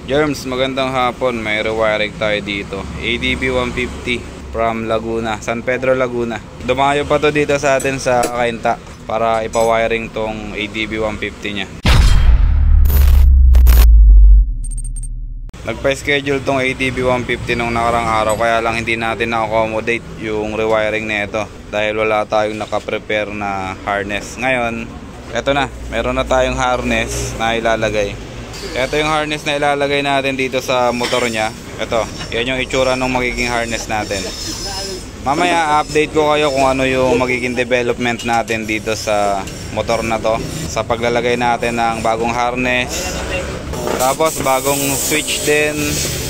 Germs, magandang hapon. May rewiring tayo dito. ADB 150 from Laguna, San Pedro, Laguna. Dumayo pa to dito sa atin sa Kainta para ipa-wiring tong ADB 150 nya. Nagpa-schedule tong ADB 150 nung nakarang araw, kaya lang hindi natin na-accommodate yung rewiring nito dahil wala tayong naka-prepare na harness. Ngayon, eto na, meron na tayong harness na ilalagay. Ito yung harness na ilalagay natin dito sa motor nya. Ito, yan yung itsura ng magiging harness natin. Mamaya update ko kayo kung ano yung magiging development natin dito sa motor na to, sa paglalagay natin ng bagong harness, tapos bagong switch din,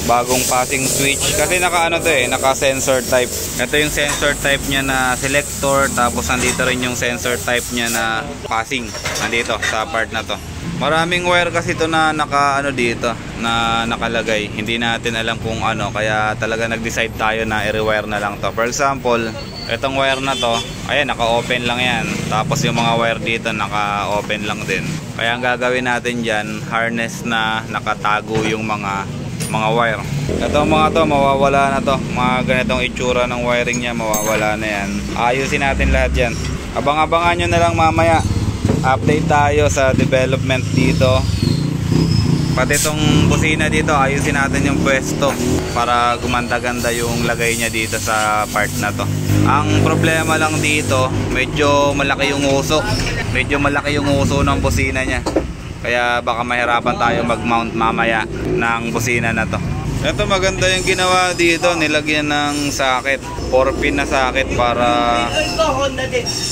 bagong passing switch. Kasi naka ano to naka sensor type. Ito yung sensor type nya na selector, tapos nandito rin yung sensor type nya na passing. Nandito sa part na to. Maraming wire kasi ito na naka ano dito, na nakalagay. Hindi natin alam kung ano, kaya talaga nag-decide tayo na i-rewire na lang to. For example, itong wire na to, ayan, naka-open lang yan. Tapos yung mga wire dito naka-open lang din. Kaya ang gagawin natin dyan, harness na nakatago yung mga wire. Ito mga to, mawawala na to. Mga ganitong itsura ng wiring nya, mawawala na yan. Ayusin natin lahat yan. Abang-abangan nyo na lang mamaya. Update tayo sa development dito. Pati itong busina dito, ayusin natin yung pwesto para gumanda-ganda yung lagay niya dito sa part na to. Ang problema lang dito, medyo malaki yung uso. Medyo malaki yung uso ng busina niya. Kaya baka mahirapan tayo mag-mount mamaya ng busina na to. Ito maganda yung ginawa dito, nilagyan ng socket, 4-pin na socket para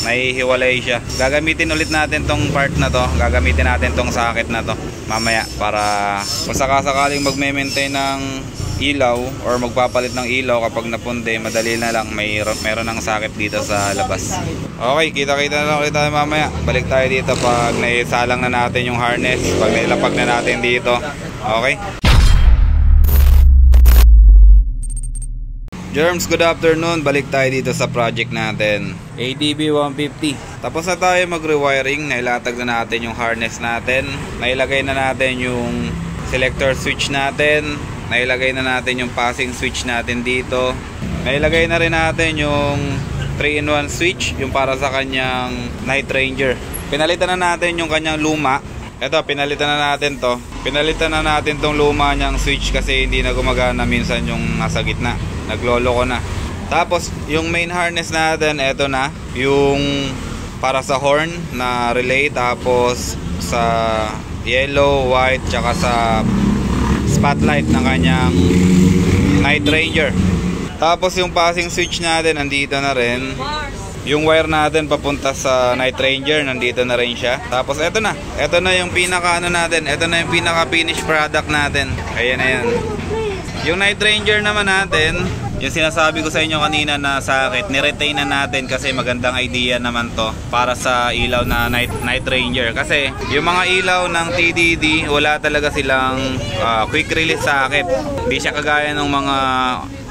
nahihiwalay siya. Gagamitin ulit natin tong part na to, gagamitin natin tong socket na to mamaya para kung sakasakaling magme-maintain ng ilaw or magpapalit ng ilaw kapag napunde, madali na lang, meron ng socket dito sa labas. Okay, kita-kita na lang ulit tayo mamaya. Balik tayo dito pag naisalang na natin yung harness, pag nailapag na natin dito. Okay? Germs, good afternoon. Balik tayo dito sa project natin, ADB 150. Tapos na tayo mag-rewiring. Nailatag na natin yung harness natin. Nailagay na natin yung selector switch natin. Nailagay na natin yung passing switch natin dito. Nailagay na rin natin yung 3-in-1 switch, yung para sa kanyang Night Ranger. Pinalitan na natin yung kanyang luma. Ito, pinalitan na natin to. Pinalitan na natin tong luma niyang switch kasi hindi na gumagana minsan yung nasa gitna. Naglolo ko na. Tapos yung main harness natin, eto na, yung para sa horn na relay, tapos sa yellow, white, tsaka sa spotlight ng kanyang Night Ranger. Tapos yung passing switch natin nandito na rin. Yung wire natin papunta sa Night Ranger, nandito na rin siya. Tapos eto na yung pinaka ano natin, eto na yung pinaka finish product natin. Ayan na yan. Yung Night Ranger naman natin, yung sinasabi ko sa inyo kanina na socket, ni-retain na natin kasi magandang idea naman to para sa ilaw na Night Ranger. Kasi yung mga ilaw ng TDD, wala talaga silang quick release socket. Hindi siya kagaya ng mga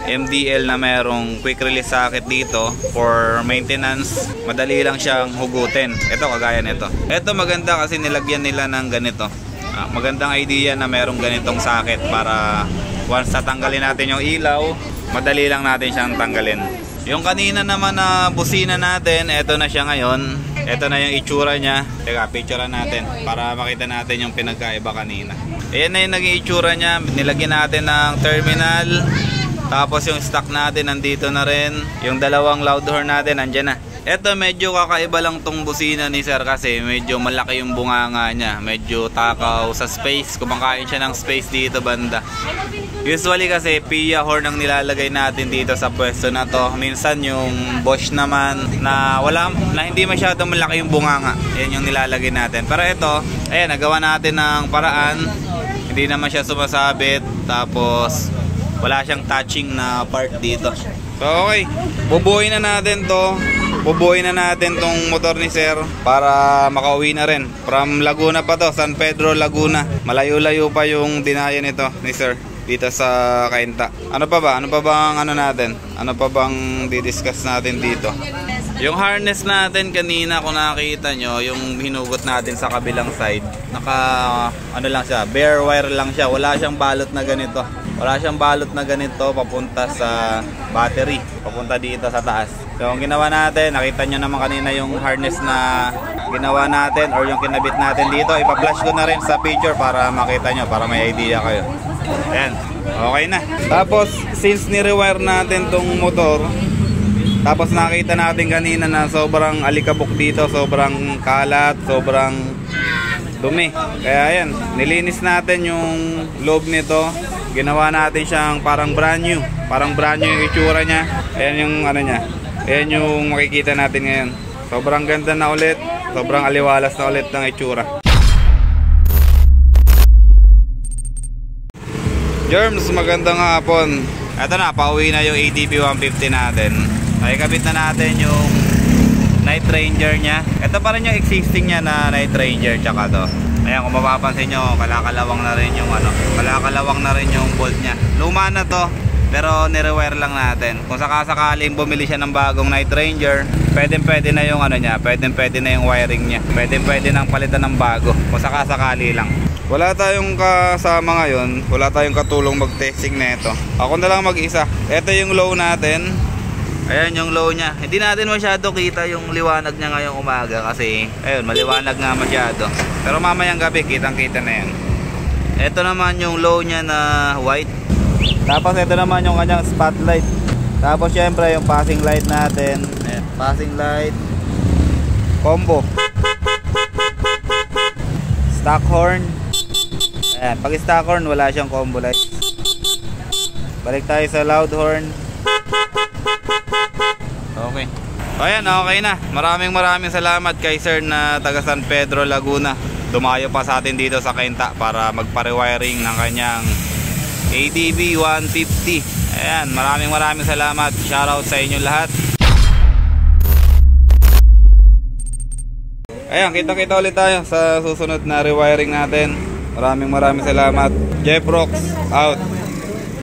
MDL na merong quick release socket dito for maintenance. Madali lang siyang hugutin. Ito kagaya nito. Ito maganda kasi nilagyan nila ng ganito. Magandang idea na merong ganitong socket para once tatanggalin natin yung ilaw, madali lang natin siyang tanggalin. Yung kanina naman na busina natin, eto na siya ngayon. Eto na yung itsura niya. Teka, picturean natin para makita natin yung pinagkaiba kanina. Ayan na yung naging itsura niya. Nilagyan natin ng terminal. Tapos yung stock natin nandito na rin. Yung dalawang loud horn natin nandyan na. Eto medyo kakaiba lang tong busina ni sir kasi medyo malaki yung bunganga niya. Medyo takaw sa space. Kumakain siya ng space dito banda. Usually kasi PIA horn ang nilalagay natin dito sa pwesto na to. Minsan yung Bosch naman na hindi masyadong malaki yung bunganga. Yan yung nilalagay natin. Pero ito, ayan, nagawa natin ng paraan. Hindi naman siya sumasabit. Tapos wala siyang touching na part dito. So okay, bubuuin na natin to. Bubuuin na natin tong motor ni sir para makauwi na rin. From Laguna pa to, San Pedro, Laguna. Malayo-layo pa yung dinaya nito ni sir dito sa Kainta. Ano pa ba? Ano pa bang ano natin? Ano pa bang didiscuss natin dito? Yung harness natin kanina, kung nakita nyo, yung hinugot natin sa kabilang side, ano lang siya, bare wire lang siya. Wala siyang balot na ganito. Wala siyang balot na ganito papunta sa battery, papunta dito sa taas. So ang ginawa natin, nakita nyo naman kanina yung harness na ginawa natin or yung kinabit natin dito. Ipa-flash ko na rin sa picture para makita nyo, para may idea kayo. Ayan, okay na. Tapos since ni-rewire natin tong motor, tapos nakita natin kanina na sobrang alikabok dito, sobrang kalat, sobrang dumi. Kaya ayan, nilinis natin yung loob nito. Ginawa natin siyang parang brand new. Parang brand new yung itsura niya. Ayan yung ano niya. Ayan yung makikita natin ngayon. Sobrang ganda na ulit. Sobrang aliwalas na ulit ng itsura. Germs, magandang hapon. Ito na, pauwi na yung ADB 150 natin. Nakikabit na natin yung Night Ranger nya. Ito pa rin yung existing nya na Night Ranger tsaka to. Ayan, kung mapapansin nyo, kalakalawang na rin yung kalakalawang na rin yung bolt nya. Luma na to, pero nirewire lang natin. Kung sakasakaling bumili siya ng bagong Night Ranger, pwede na yung nya, pwede na yung wiring nya. Pwede nang palitan ng bago, kung sakasakali lang. Wala tayong kasama ngayon, wala tayong katulong mag-testing na ito. Ako na lang mag-isa. Ito yung low natin. Ayan yung low nya. Hindi natin masyado kita yung liwanag niya ngayong umaga kasi ayun, maliwanag nga masyado. Pero mamayang gabi kitang kita na yan. Ito naman yung low nya na white. Tapos ito naman yung kanyang spotlight. Tapos syempre yung passing light natin. Ayan, passing light combo. Stock horn. Ayan, pag stock horn wala siyang combo light. Balik tayo sa loud horn. Okay. Ayan, okay na. Maraming salamat kay sir na taga San Pedro, Laguna. Dumayo pa sa atin dito sa Kenta para magpa-rewiring ng kanyang ADB 150. Ayan, maraming salamat. Shoutout sa inyo lahat. Ayan, kita-kita ulit tayo sa susunod na rewiring natin. Maraming salamat. Jeff Rocks out.